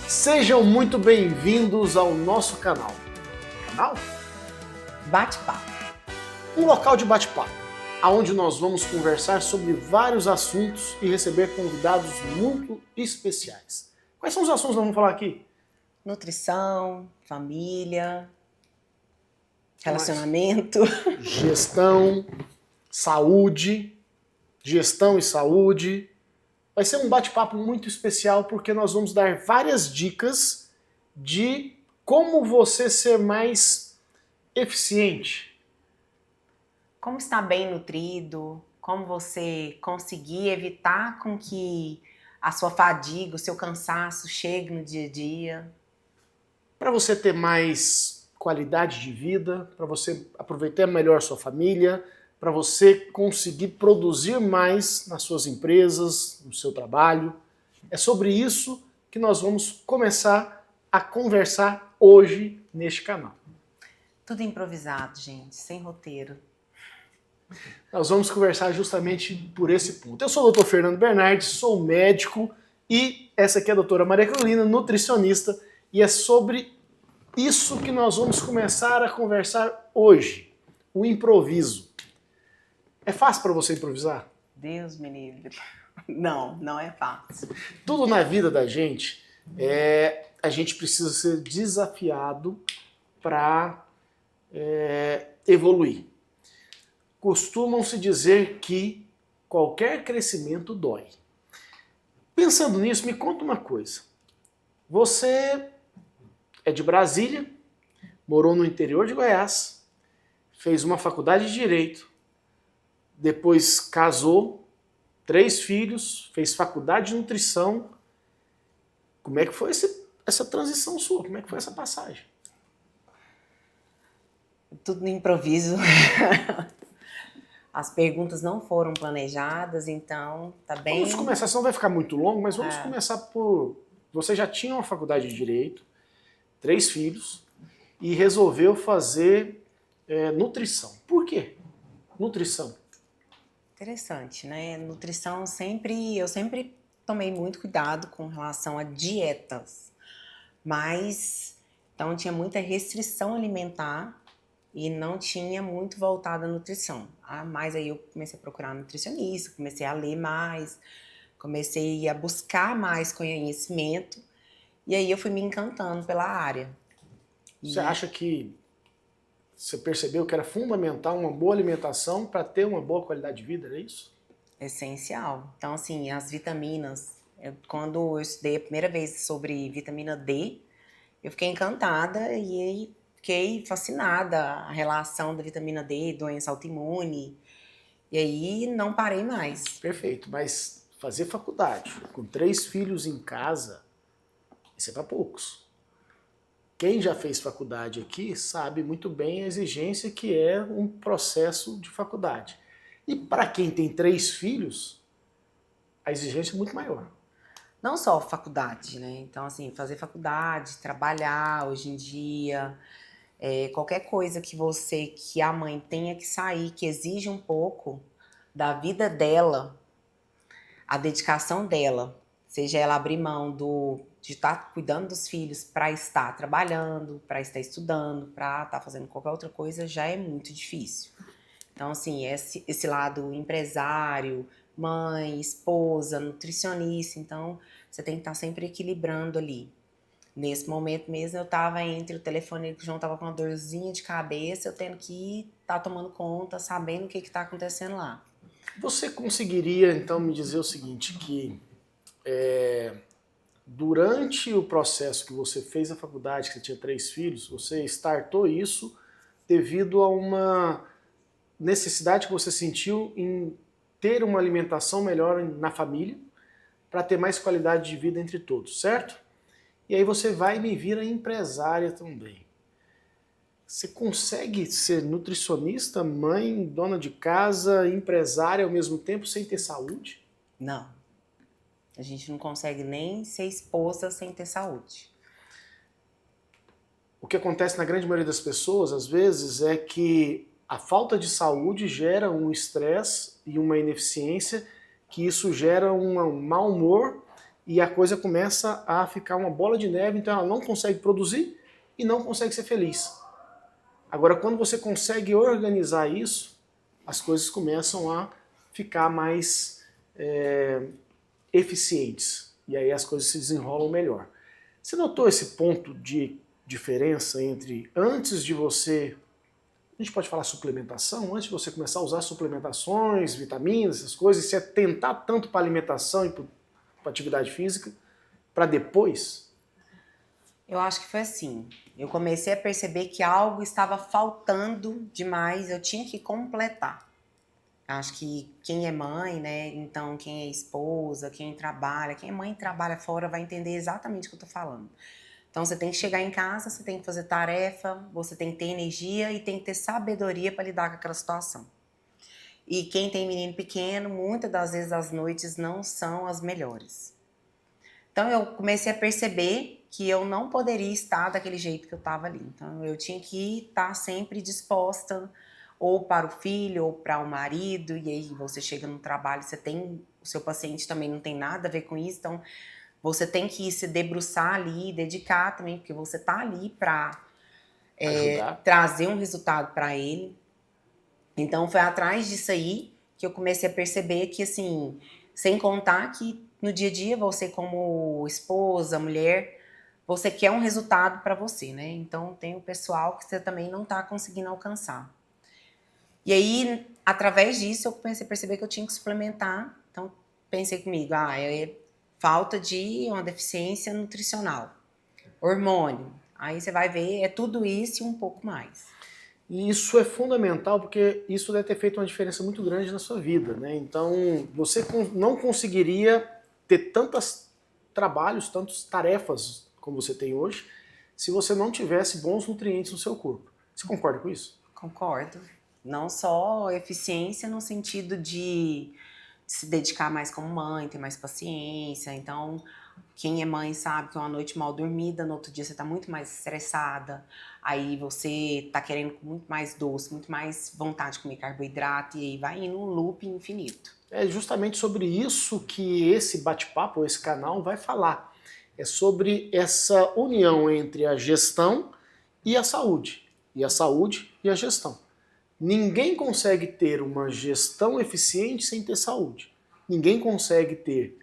Sejam muito bem-vindos ao nosso canal. Canal? Bate-papo. Um local de bate-papo, onde nós vamos conversar sobre vários assuntos e receber convidados muito especiais. Quais são os assuntos que nós vamos falar aqui? Nutrição, família, relacionamento. Gestão, saúde, gestão e saúde. Vai ser um bate-papo muito especial porque nós vamos dar várias dicas de como você ser mais eficiente. Como estar bem nutrido, como você conseguir evitar com que a sua fadiga, o seu cansaço chegue no dia a dia. Para você ter mais qualidade de vida, para você aproveitar melhor sua família, para você conseguir produzir mais nas suas empresas, no seu trabalho. É sobre isso que nós vamos começar a conversar hoje neste canal. Tudo improvisado, gente, sem roteiro. Nós vamos conversar justamente por esse ponto. Eu sou o Dr. Fernando Bernardes, sou médico e essa aqui é a doutora Maria Carolina, nutricionista, e é sobre isso que nós vamos começar a conversar hoje, o improviso. É fácil para você improvisar? Deus me livre. Não é fácil. Tudo na vida da gente, a gente precisa ser desafiado para evoluir. Costumam-se dizer que qualquer crescimento dói. Pensando nisso, me conta uma coisa. Você é de Brasília, morou no interior de Goiás, fez uma faculdade de Direito, depois casou, 3 filhos, fez faculdade de nutrição. Como é que foi essa transição sua? Como é que foi essa passagem? Tudo no improviso. As perguntas não foram planejadas, então tá bem... Vamos começar, senão vai ficar muito longo, mas vamos começar por... Você já tinha uma faculdade de Direito, 3 filhos, e resolveu fazer nutrição. Por quê? Nutrição. Interessante, né? Nutrição eu sempre tomei muito cuidado com relação a dietas, mas então tinha muita restrição alimentar e não tinha muito voltado à nutrição. Mas aí eu comecei a procurar nutricionista, comecei a ler mais, comecei a buscar mais conhecimento e aí eu fui me encantando pela área. Você acha que você percebeu que era fundamental uma boa alimentação para ter uma boa qualidade de vida, é isso? Essencial. Então, assim, as vitaminas, quando eu estudei a primeira vez sobre vitamina D, eu fiquei encantada e aí fiquei fascinada a relação da vitamina D, doença autoimune, e aí não parei mais. Perfeito, mas fazer faculdade com 3 filhos em casa, isso é para poucos. Quem já fez faculdade aqui sabe muito bem a exigência que é um processo de faculdade. E para quem tem 3 filhos, a exigência é muito maior. Não só faculdade, né? Então, assim, fazer faculdade, trabalhar hoje em dia, qualquer coisa que a mãe tenha que sair, que exige um pouco da vida dela, a dedicação dela, seja ela abrir mão de estar cuidando dos filhos para estar trabalhando, para estar estudando, para estar fazendo qualquer outra coisa, já é muito difícil. Então, assim, esse lado empresário, mãe, esposa, nutricionista, então você tem que estar sempre equilibrando ali. Nesse momento mesmo eu estava entre o telefone que o João estava com uma dorzinha de cabeça, eu tendo que estar tomando conta, sabendo o que está acontecendo lá. Você conseguiria, então, me dizer o seguinte, que durante o processo que você fez a faculdade, que você tinha 3 filhos, você startou isso devido a uma necessidade que você sentiu em ter uma alimentação melhor na família, para ter mais qualidade de vida entre todos, certo? E aí você vai e me vira empresária também. Você consegue ser nutricionista, mãe, dona de casa, empresária ao mesmo tempo sem ter saúde? Não. A gente não consegue nem ser esposa sem ter saúde. O que acontece na grande maioria das pessoas, às vezes, é que a falta de saúde gera um estresse e uma ineficiência, que isso gera um mau humor e a coisa começa a ficar uma bola de neve, então ela não consegue produzir e não consegue ser feliz. Agora, quando você consegue organizar isso, as coisas começam a ficar mais eficientes. E aí as coisas se desenrolam melhor. Você notou esse ponto de diferença entre antes de você... A gente pode falar suplementação, antes de você começar a usar suplementações, vitaminas, essas coisas, e você tentar tanto para alimentação e para atividade física, para depois? Eu acho que foi assim. Eu comecei a perceber que algo estava faltando demais, eu tinha que completar. Acho que quem é mãe, né? Então, quem é esposa, quem trabalha, quem é mãe e trabalha fora vai entender exatamente o que eu tô falando. Então, você tem que chegar em casa, você tem que fazer tarefa, você tem que ter energia e tem que ter sabedoria para lidar com aquela situação. E quem tem menino pequeno, muitas das vezes as noites não são as melhores. Então, eu comecei a perceber que eu não poderia estar daquele jeito que eu estava ali. Então, eu tinha que estar sempre disposta ou para o filho ou para o marido, e aí você chega no trabalho, você tem, o seu paciente também não tem nada a ver com isso, então você tem que se debruçar ali, dedicar também, porque você tá ali para trazer um resultado para ele. Então foi atrás disso aí que eu comecei a perceber que, assim, sem contar que no dia a dia você como esposa, mulher, você quer um resultado para você, né? Então tem o pessoal que você também não tá conseguindo alcançar. E aí, através disso, eu comecei a perceber que eu tinha que suplementar. Então, pensei comigo, é falta de uma deficiência nutricional. Hormônio. Aí você vai ver, é tudo isso e um pouco mais. E isso é fundamental porque isso deve ter feito uma diferença muito grande na sua vida, né? Então, você não conseguiria ter tantos trabalhos, tantas tarefas como você tem hoje, se você não tivesse bons nutrientes no seu corpo. Você concorda com isso? Concordo. Não só eficiência no sentido de se dedicar mais como mãe, ter mais paciência. Então, quem é mãe sabe que uma noite mal dormida, no outro dia você tá muito mais estressada. Aí você tá querendo muito mais doce, muito mais vontade de comer carboidrato, e aí vai indo um loop infinito. É justamente sobre isso que esse bate-papo, esse canal vai falar. É sobre essa união entre a gestão e a saúde. E a saúde e a gestão. Ninguém consegue ter uma gestão eficiente sem ter saúde. Ninguém consegue ter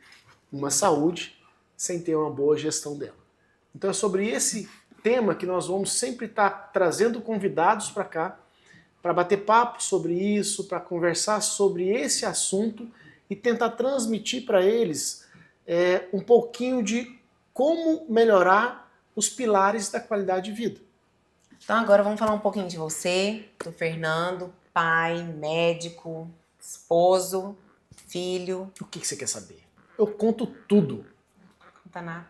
uma saúde sem ter uma boa gestão dela. Então é sobre esse tema que nós vamos sempre estar trazendo convidados para cá, para bater papo sobre isso, para conversar sobre esse assunto e tentar transmitir para eles um pouquinho de como melhorar os pilares da qualidade de vida. Então agora vamos falar um pouquinho de você, do Fernando, pai, médico, esposo, filho. O que você quer saber? Eu conto tudo. Não conta nada.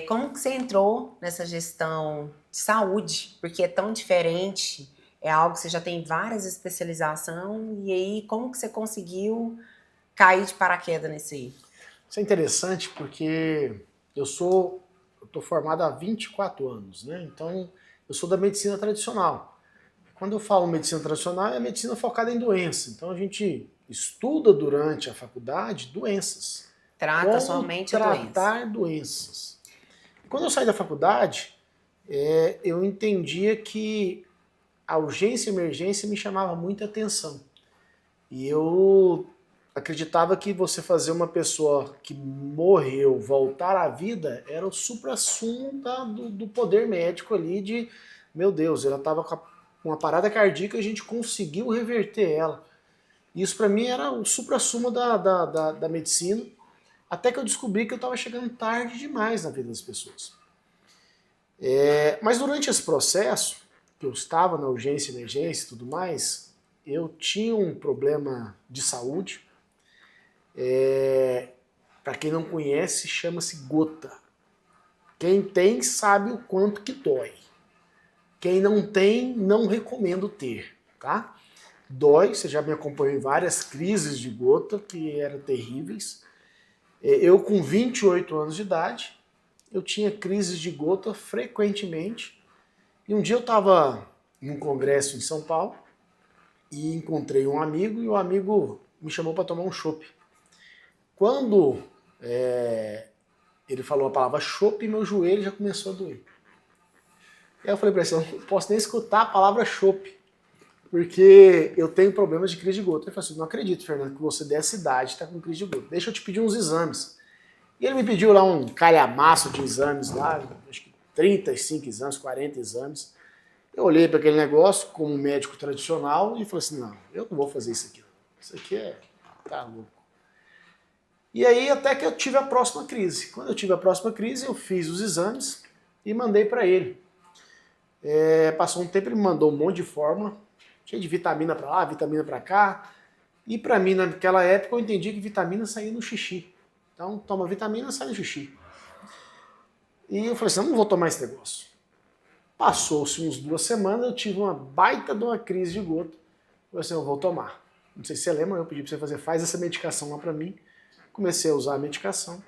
Como que você entrou nessa gestão de saúde? Porque é tão diferente, é algo que você já tem várias especializações, e aí como que você conseguiu cair de paraquedas nesse aí? Isso é interessante porque eu tô formado há 24 anos, né? Então eu sou da medicina tradicional. Quando eu falo medicina tradicional, é medicina focada em doença. Então a gente estuda durante a faculdade doenças. Trata Como somente a doença. tratar doenças. Quando eu saí da faculdade, eu entendia que a urgência e emergência me chamava muita atenção. E eu acreditava que você fazer uma pessoa que morreu voltar à vida era o suprassumo do poder médico ali de, meu Deus, ela estava com uma parada cardíaca e a gente conseguiu reverter ela. Isso para mim era o suprassumo da medicina, até que eu descobri que eu estava chegando tarde demais na vida das pessoas. Mas durante esse processo, que eu estava na urgência, emergência e tudo mais, eu tinha um problema de saúde. Para quem não conhece, chama-se gota. Quem tem sabe o quanto que dói. Quem não tem, não recomendo ter, tá? Dói, você já me acompanhou em várias crises de gota que eram terríveis. Eu com 28 anos de idade, eu tinha crises de gota frequentemente. E um dia eu estava em um congresso em São Paulo e encontrei um amigo e o amigo me chamou para tomar um chopp. Quando Ele falou a palavra chope e meu joelho já começou a doer. E aí eu falei para ele, eu não posso nem escutar a palavra chope, porque eu tenho problemas de crise de gota. Ele falou assim, não acredito, Fernando, que você dessa idade está com crise de gota. Deixa eu te pedir uns exames. E ele me pediu lá um calhamaço de exames lá, acho que 35 exames, 40 exames. Eu olhei para aquele negócio como um médico tradicional e falei assim, não, eu não vou fazer isso aqui. Isso aqui tá louco. E aí até que eu tive a próxima crise. Quando eu tive a próxima crise, eu fiz os exames e mandei para ele. Passou um tempo, ele me mandou um monte de fórmula, cheio de vitamina para lá, vitamina para cá. E para mim, naquela época, eu entendi que vitamina saía no xixi. Então, toma vitamina, sai no xixi. E eu falei assim, eu não vou tomar esse negócio. Passou-se uns 2 semanas, eu tive uma baita de uma crise de gota. Eu falei assim, eu vou tomar. Não sei se você lembra, eu pedi para você fazer, faz essa medicação lá para mim. Comecei a usar a medicação.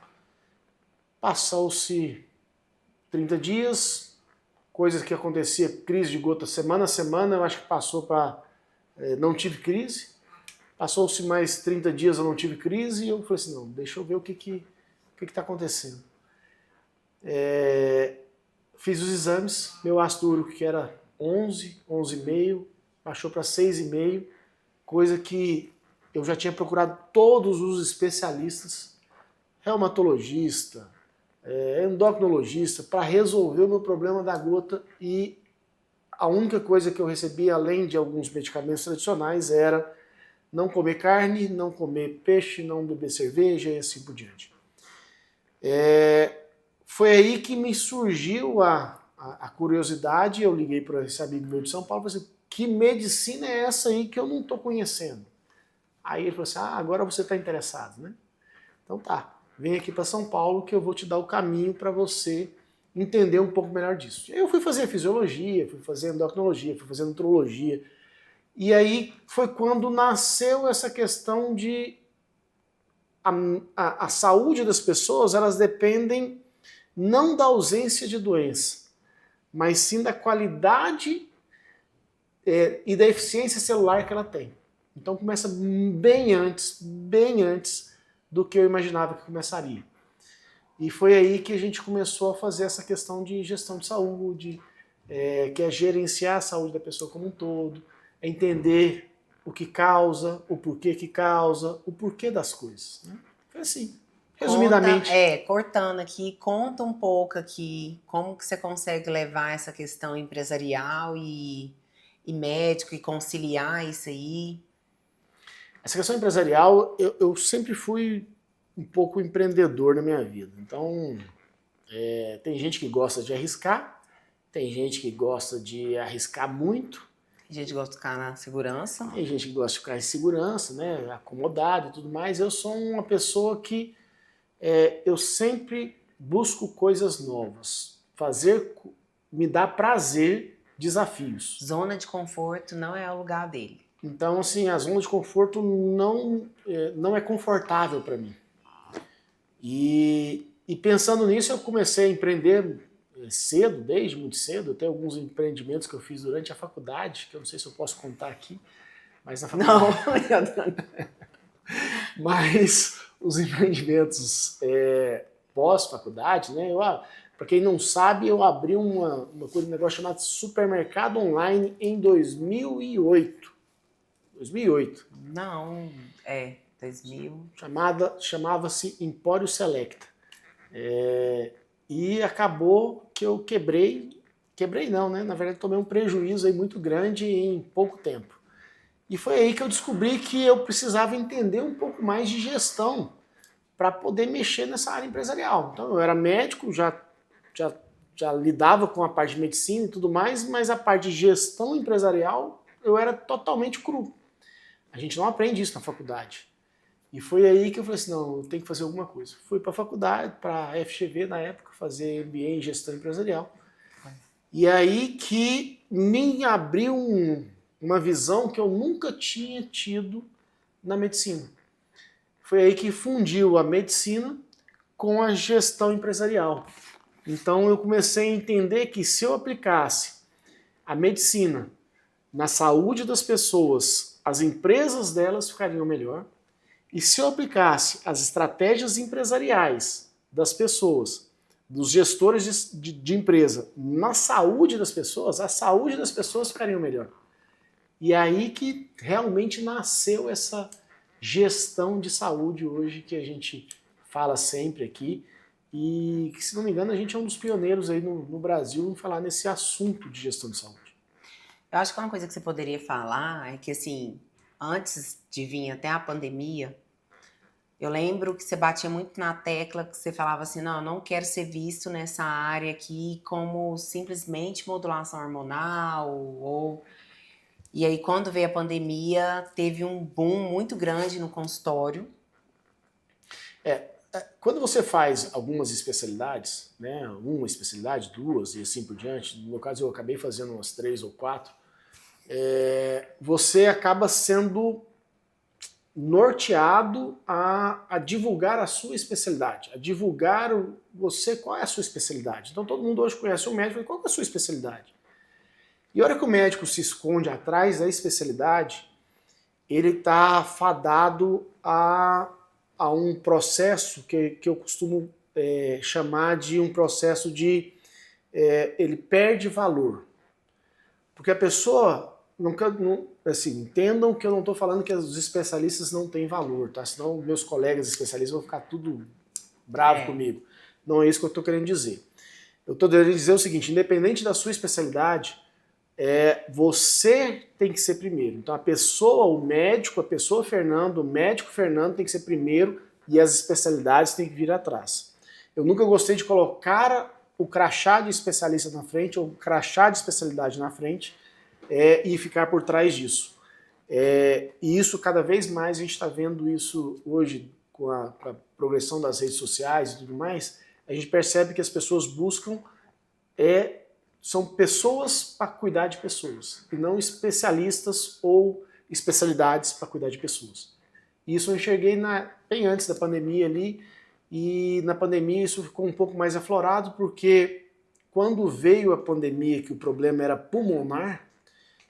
Passou-se 30 dias, coisas que acontecia, crise de gota semana a semana, eu acho que passou para... não tive crise. Passou-se mais 30 dias, eu não tive crise, e eu falei assim, não, deixa eu ver o que está acontecendo. Fiz os exames, meu ácido úrico que era 11, 11,5, baixou para 6,5, coisa que eu já tinha procurado todos os especialistas, reumatologista, endocrinologista, para resolver o meu problema da gota, e a única coisa que eu recebi, além de alguns medicamentos tradicionais, era não comer carne, não comer peixe, não beber cerveja e assim por diante. Foi aí que me surgiu a curiosidade, eu liguei para esse amigo meu de São Paulo e falei assim, que medicina é essa aí que eu não estou conhecendo? Aí ele falou assim, agora você está interessado, né? Então tá, vem aqui para São Paulo que eu vou te dar o caminho para você entender um pouco melhor disso. Eu fui fazer fisiologia, fui fazer endocrinologia, fui fazer nutrologia, e aí foi quando nasceu essa questão de a saúde das pessoas, elas dependem não da ausência de doença, mas sim da qualidade e da eficiência celular que ela tem. Então começa bem antes do que eu imaginava que começaria. E foi aí que a gente começou a fazer essa questão de gestão de saúde, que é gerenciar a saúde da pessoa como um todo, é entender o que causa, o porquê que causa, o porquê das coisas. Né? Foi assim, resumidamente. Cortando aqui, conta um pouco aqui como que você consegue levar essa questão empresarial e médico e conciliar isso aí. Essa questão empresarial, eu sempre fui um pouco empreendedor na minha vida. Então, tem gente que gosta de arriscar, tem gente que gosta de arriscar muito. Tem gente que gosta de ficar na segurança. Tem gente que gosta de ficar em segurança, né, acomodado e tudo mais. Eu sou uma pessoa que eu sempre busco coisas novas. Me dá prazer, desafios. Zona de conforto não é o lugar dele. Então, assim, a zona de conforto não é confortável para mim. E pensando nisso, eu comecei a empreender cedo, desde muito cedo. Até alguns empreendimentos que eu fiz durante a faculdade, que eu não sei se eu posso contar aqui, mas na faculdade... Não, mas os empreendimentos pós-faculdade, né? Para quem não sabe, eu abri um negócio chamado Supermercado Online em 2008. 2008. Não, 2000. Chamava-se Empório Selecta. E acabou que eu quebrei não, né? Na verdade, tomei um prejuízo aí muito grande em pouco tempo. E foi aí que eu descobri que eu precisava entender um pouco mais de gestão para poder mexer nessa área empresarial. Então eu era médico, já lidava com a parte de medicina e tudo mais, mas a parte de gestão empresarial eu era totalmente cru. A gente não aprende isso na faculdade. E foi aí que eu falei assim, não, eu tenho que fazer alguma coisa. Fui para a faculdade, para a FGV na época, fazer MBA em gestão empresarial. E aí que me abriu uma visão que eu nunca tinha tido na medicina. Foi aí que fundiu a medicina com a gestão empresarial. Então eu comecei a entender que se eu aplicasse a medicina na saúde das pessoas, as empresas delas ficariam melhor. E se eu aplicasse as estratégias empresariais das pessoas, dos gestores de empresa, na saúde das pessoas, a saúde das pessoas ficaria melhor. E é aí que realmente nasceu essa gestão de saúde hoje que a gente fala sempre aqui e que, se não me engano, a gente é um dos pioneiros aí no Brasil em falar nesse assunto de gestão de saúde. Eu acho que uma coisa que você poderia falar é que, assim, antes de vir até a pandemia, eu lembro que você batia muito na tecla, que você falava assim, não, eu não quero ser visto nessa área aqui como simplesmente modulação hormonal ou... E aí, quando veio a pandemia, teve um boom muito grande no consultório. Quando você faz algumas especialidades, né, uma especialidade, duas e assim por diante, no meu caso eu acabei fazendo umas 3 ou 4, você acaba sendo norteado a divulgar a sua especialidade, a divulgar você qual é a sua especialidade. Então todo mundo hoje conhece o médico, qual é a sua especialidade? E a hora que o médico se esconde atrás da especialidade, ele está fadado a um processo que eu costumo chamar de um processo de... ele perde valor. Porque a pessoa... assim, entendam que eu não estou falando que os especialistas não têm valor, tá? Senão meus colegas especialistas vão ficar tudo bravo comigo. Não é isso que eu estou querendo dizer. Eu estou querendo dizer o seguinte, independente da sua especialidade, você tem que ser primeiro. Então a pessoa, o médico, a pessoa Fernando, o médico Fernando tem que ser primeiro e as especialidades têm que vir atrás. Eu nunca gostei de colocar o crachá de especialista na frente ou o crachá de especialidade na frente e ficar por trás disso. E isso, cada vez mais, a gente está vendo isso hoje com a progressão das redes sociais e tudo mais, a gente percebe que as pessoas buscam são pessoas para cuidar de pessoas, e não especialistas ou especialidades para cuidar de pessoas. Isso eu enxerguei bem antes da pandemia ali, e na pandemia isso ficou um pouco mais aflorado, porque quando veio a pandemia, que o problema era pulmonar,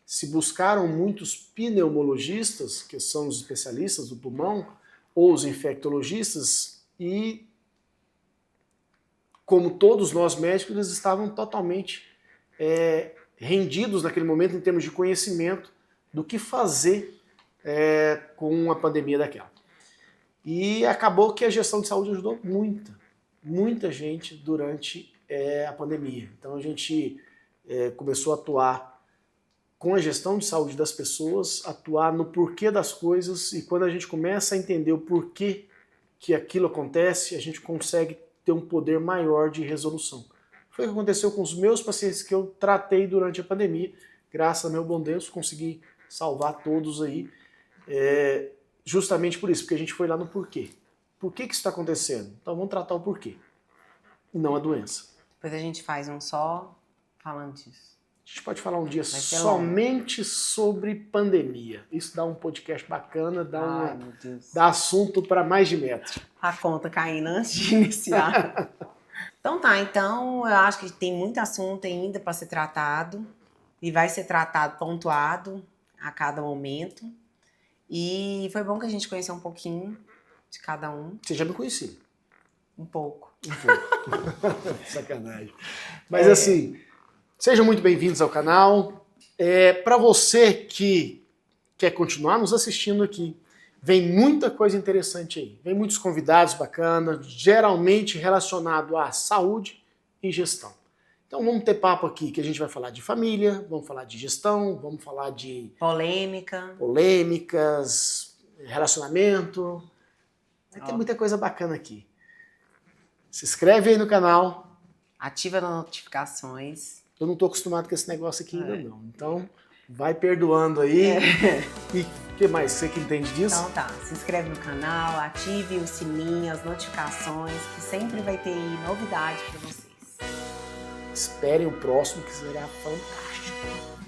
se buscaram muitos pneumologistas, que são os especialistas do pulmão, ou os infectologistas, e como todos nós médicos, eles estavam totalmente rendidos naquele momento em termos de conhecimento do que fazer com uma pandemia daquela. E acabou que a gestão de saúde ajudou muita gente durante a pandemia. Então a gente começou a atuar com a gestão de saúde das pessoas, atuar no porquê das coisas, e quando a gente começa a entender o porquê que aquilo acontece, a gente consegue ter um poder maior de resolução. Foi o que aconteceu com os meus pacientes que eu tratei durante a pandemia. Graças a meu bom Deus, consegui salvar todos aí. Justamente por isso, porque a gente foi lá no porquê. Por que isso está acontecendo? Então vamos tratar o porquê, e não a doença. Depois a gente faz um só falando disso. A gente pode falar um dia somente sobre pandemia. Isso dá um podcast bacana, dá assunto para mais de metro. A conta caindo antes de iniciar. Então tá, eu acho que tem muito assunto ainda para ser tratado e vai ser tratado pontuado a cada momento. E foi bom que a gente conheceu um pouquinho de cada um. Você já me conhecia? Um pouco. Sacanagem. Mas assim, sejam muito bem-vindos ao canal. Para você que quer continuar nos assistindo aqui, vem muita coisa interessante aí. Vem muitos convidados bacanas, geralmente relacionado à saúde e gestão. Então vamos ter papo aqui que a gente vai falar de família, vamos falar de gestão, vamos falar de polêmicas, relacionamento. Vai ter muita coisa bacana aqui. Se inscreve aí no canal. Ativa as notificações. Eu não estou acostumado com esse negócio aqui ainda não. Então vai perdoando aí. E o que mais? Você que entende disso? Então tá, se inscreve no canal, ative o sininho, as notificações, que sempre vai ter novidade para vocês. Esperem o próximo, que será fantástico.